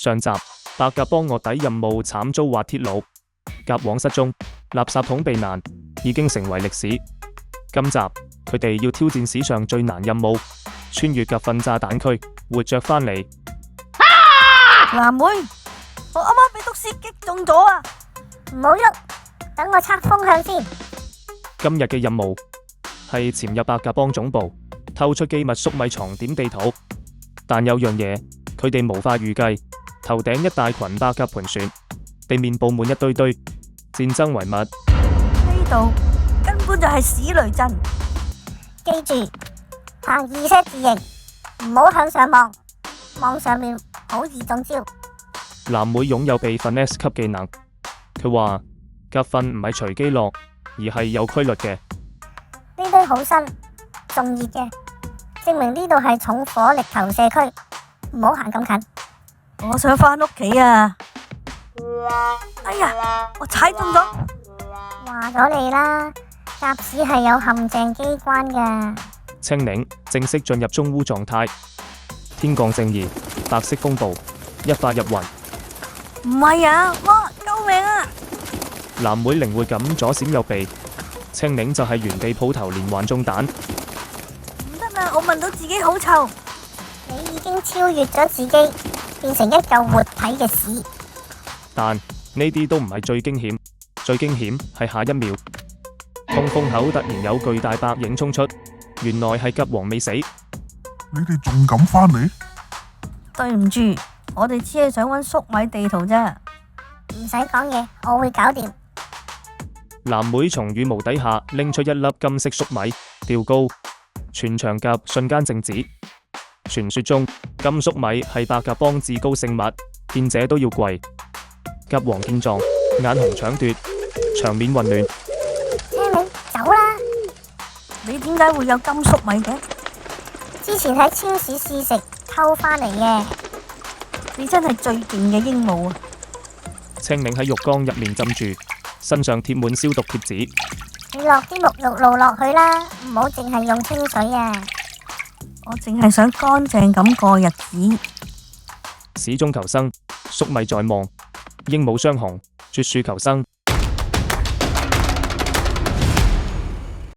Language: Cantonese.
上集白鴿幫臥底任務慘遭滑鐵盧，鴿王失蹤，垃圾桶避難已經成為歷史。今集佢哋要挑戰史上最難任務，穿越鴿糞炸彈區，活着返嚟。藍妹，我啱啱俾毒絲擊中咗啊！唔好喐，等我測風向先。今日嘅任務係潛入白鴿幫總部，偷出機密粟米藏點地圖。但有樣嘢佢哋無法預計，頭頂一大群白鴿盤旋，地面佈滿一堆堆戰爭遺物。呢度根本就係史雷鎮。記住，行2set字形，唔好向上望，望上面好易中招。藍妹擁有備份 S 級技能，佢話鴿糞唔係隨機落，而係有規律嘅。呢堆好新，仲熱嘅，證明呢度係重火力投射區，唔好行咁近。我想返屋企啊！哎呀，我踩中咗。話咗你啦，鴿屎係有陷阱機關㗎。青檸正式進入中烏狀態，天降正義，白色風暴一發入魂。唔係啊，哇！救命啊！藍妹靈活咁左閃右避，青檸就係原地抱頭連環中彈。唔得啦，我聞到自己好臭。你已經超越咗自己，變成一嚿活體嘅屎。但呢啲都唔係最驚險，最驚險係下一秒，通風口突然有巨大白影衝出，原來係鴿王未死。你哋仲敢返嚟？對唔住，我哋只係想搵粟米地圖啫。唔使講嘢，我會搞掂。藍妹從羽毛底下拎出一粒金色粟米，吊高，全場鴿瞬間靜止。傳說中金粟米係白鴿幫至高聖物，見者都要跪。鴿王見狀，眼紅搶奪，場面混亂。青檸，走啦！你點解會有金粟米嘅？之前喺超市試食偷返嚟嘅。你真係最勁嘅鸚鵡啊！青檸喺浴缸入面浸住，身上貼滿消毒貼紙。你落啲沐浴露落去啦，唔好淨係用清水啊！我淨係想乾淨咁過日子。始終求生，粟米在望，鸚鵡雙雄，絕處求生。